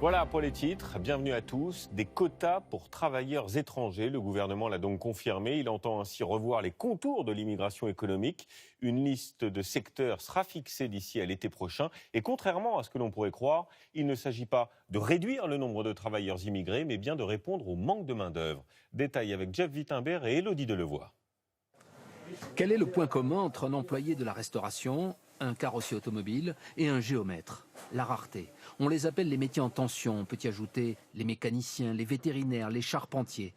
Voilà pour les titres. Bienvenue à tous. Des quotas pour travailleurs étrangers. Le gouvernement l'a donc confirmé. Il entend ainsi revoir les contours de l'immigration économique. Une liste de secteurs sera fixée d'ici à l'été prochain. Et contrairement à ce que l'on pourrait croire, il ne s'agit pas de réduire le nombre de travailleurs immigrés, mais bien de répondre au manque de main-d'œuvre. Détail avec Jeff Wittenberg et Élodie Delevoye. Quel est le point commun entre un employé de la restauration, un carrossier automobile et un géomètre? La rareté. On les appelle les métiers en tension. On peut y ajouter les mécaniciens, les vétérinaires, les charpentiers.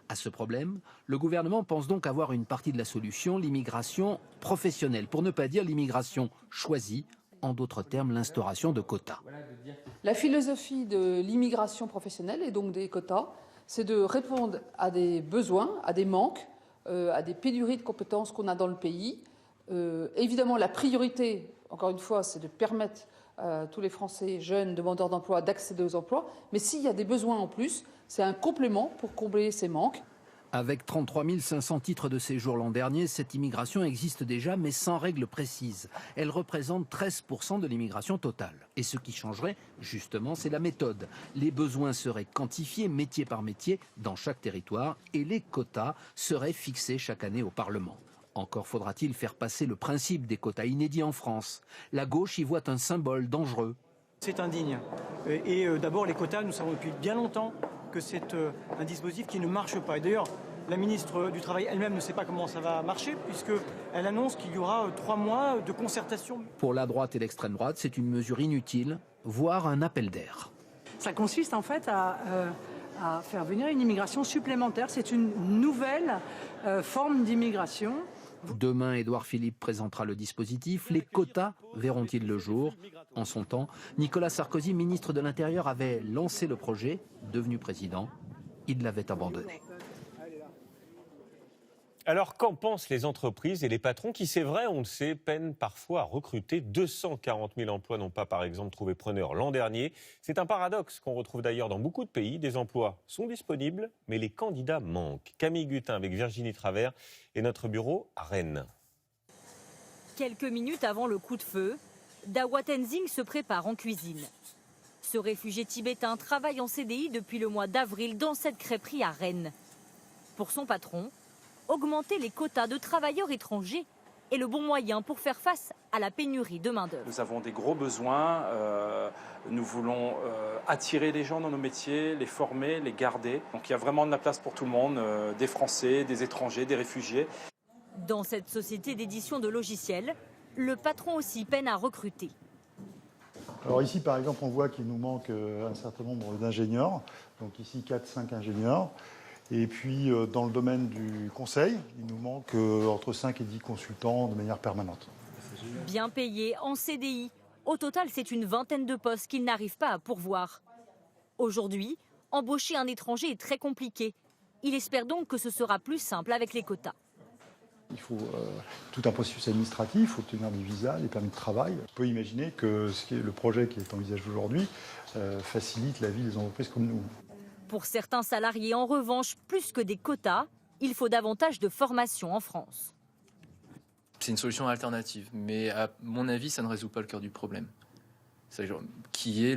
À ce problème, le gouvernement pense donc avoir une partie de la solution, l'immigration professionnelle, pour ne pas dire l'immigration choisie, en d'autres termes l'instauration de quotas. La philosophie de l'immigration professionnelle et donc des quotas, c'est de répondre à des besoins, à des manques, à des pénuries de compétences qu'on a dans le pays. Évidemment, la priorité, encore une fois, c'est de permettre à tous les Français jeunes demandeurs d'emploi d'accéder aux emplois. Mais s'il y a des besoins en plus, c'est un complément pour combler ces manques. Avec 33 500 titres de séjour l'an dernier, cette immigration existe déjà, mais sans règles précises. Elle représente 13% de l'immigration totale. Et ce qui changerait, justement, c'est la méthode. Les besoins seraient quantifiés métier par métier dans chaque territoire et les quotas seraient fixés chaque année au Parlement. Encore faudra-t-il faire passer le principe des quotas inédits en France. La gauche y voit un symbole dangereux. C'est indigne. Et d'abord, les quotas, nous savons depuis bien longtemps que c'est un dispositif qui ne marche pas. Et d'ailleurs, la ministre du Travail elle-même ne sait pas comment ça va marcher, puisqu'elle annonce qu'il y aura 3 mois de concertation. Pour la droite et l'extrême droite, c'est une mesure inutile, voire un appel d'air. Ça consiste en fait à faire venir une immigration supplémentaire. C'est une nouvelle forme d'immigration. Demain, Édouard Philippe présentera le dispositif. Les quotas verront-ils le jour? En son temps, Nicolas Sarkozy, ministre de l'Intérieur, avait lancé le projet. Devenu président, il l'avait abandonné. Alors, qu'en pensent les entreprises et les patrons qui, c'est vrai, on le sait, peinent parfois à recruter? 240 000 emplois n'ont pas, par exemple, trouvé preneur l'an dernier. C'est un paradoxe qu'on retrouve d'ailleurs dans beaucoup de pays. Des emplois sont disponibles, mais les candidats manquent. Camille Gutin avec Virginie Travers et notre bureau à Rennes. Quelques minutes avant le coup de feu, Dawa Tenzing se prépare en cuisine. Ce réfugié tibétain travaille en CDI depuis le mois d'avril dans cette crêperie à Rennes. Pour son patron, augmenter les quotas de travailleurs étrangers est le bon moyen pour faire face à la pénurie de main-d'œuvre. Nous avons des gros besoins. Nous voulons attirer les gens dans nos métiers, les former, les garder. Donc il y a vraiment de la place pour tout le monde, des Français, des étrangers, des réfugiés. Dans cette société d'édition de logiciels, le patron aussi peine à recruter. Alors ici, par exemple, on voit qu'il nous manque un certain nombre d'ingénieurs. Donc ici, 4-5 ingénieurs. Et puis, dans le domaine du conseil, il nous manque entre 5 et 10 consultants de manière permanente. Bien payés, en CDI. Au total, c'est une vingtaine de postes qu'ils n'arrivent pas à pourvoir. Aujourd'hui, embaucher un étranger est très compliqué. Il espère donc que ce sera plus simple avec les quotas. Il faut tout un processus administratif, il faut obtenir des visas, des permis de travail. On peut imaginer que le projet qui est envisagé aujourd'hui facilite la vie des entreprises comme nous. Pour certains salariés, en revanche, plus que des quotas, il faut davantage de formation en France. C'est une solution alternative, mais à mon avis, ça ne résout pas le cœur du problème. Qui est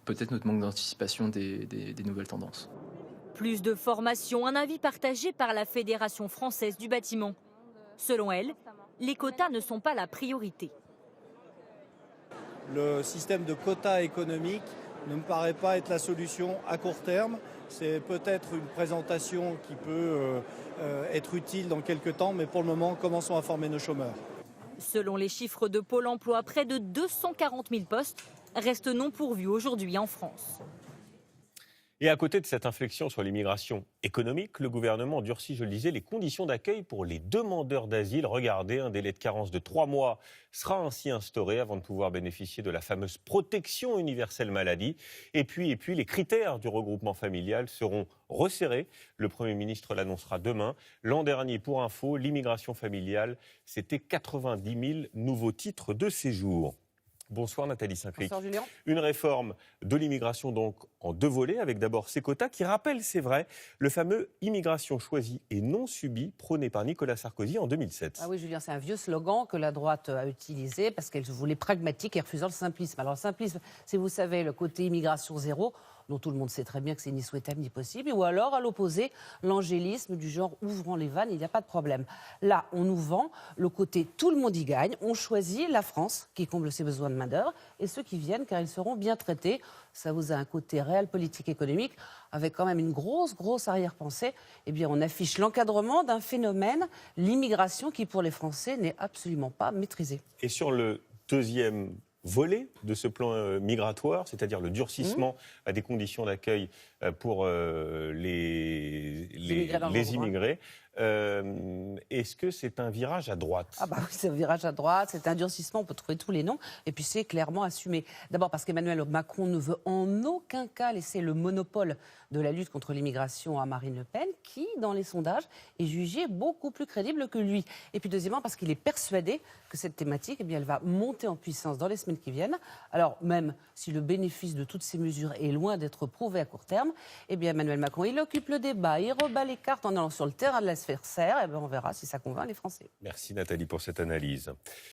peut-être notre manque d'anticipation des nouvelles tendances. Plus de formation, un avis partagé par la Fédération française du bâtiment. Selon elle, les quotas ne sont pas la priorité. Le système de quotas économiques ne me paraît pas être la solution à court terme. C'est peut-être une présentation qui peut être utile dans quelques temps, mais pour le moment, commençons à former nos chômeurs. Selon les chiffres de Pôle emploi, près de 240 000 postes restent non pourvus aujourd'hui en France. Et à côté de cette inflexion sur l'immigration économique, le gouvernement durcit, je le disais, les conditions d'accueil pour les demandeurs d'asile. Regardez, un délai de carence de 3 mois sera ainsi instauré avant de pouvoir bénéficier de la fameuse protection universelle maladie. Et puis, les critères du regroupement familial seront resserrés. Le Premier ministre l'annoncera demain. L'an dernier, pour info, l'immigration familiale, c'était 90 000 nouveaux titres de séjour. Bonsoir Nathalie Saint-Cric. Bonsoir Julien. Une réforme de l'immigration donc en 2 volets, avec d'abord ces quotas qui rappellent, c'est vrai, le fameux immigration choisie et non subie prôné par Nicolas Sarkozy en 2007. Ah oui Julien, c'est un vieux slogan que la droite a utilisé parce qu'elle se voulait pragmatique et refusant le simplisme. Alors le simplisme, c'est, vous savez, le côté immigration zéro, dont tout le monde sait très bien que c'est ni souhaitable ni possible, ou alors, à l'opposé, l'angélisme du genre ouvrant les vannes, il n'y a pas de problème. Là, on nous vend le côté tout le monde y gagne, on choisit la France qui comble ses besoins de main-d'œuvre et ceux qui viennent car ils seront bien traités. Ça vous a un côté réel politique économique avec quand même une grosse arrière-pensée. Eh bien, on affiche l'encadrement d'un phénomène, l'immigration qui pour les Français n'est absolument pas maîtrisée. Et sur le deuxième volet de ce plan migratoire, c'est-à-dire le durcissement à des conditions d'accueil pour les immigrés. Est-ce que c'est un virage à droite? Ah bah oui, c'est un virage à droite, c'est un durcissement, on peut trouver tous les noms, et puis c'est clairement assumé. D'abord parce qu'Emmanuel Macron ne veut en aucun cas laisser le monopole de la lutte contre l'immigration à Marine Le Pen, qui, dans les sondages, est jugée beaucoup plus crédible que lui. Et puis deuxièmement, parce qu'il est persuadé que cette thématique, eh bien, elle va monter en puissance dans les semaines qui viennent. Alors même si le bénéfice de toutes ces mesures est loin d'être prouvé à court terme, eh bien Emmanuel Macron, il occupe le débat, il rebat les cartes en allant sur le terrain de l'adversaire, et bien on verra si ça convainc les Français. Merci Nathalie pour cette analyse.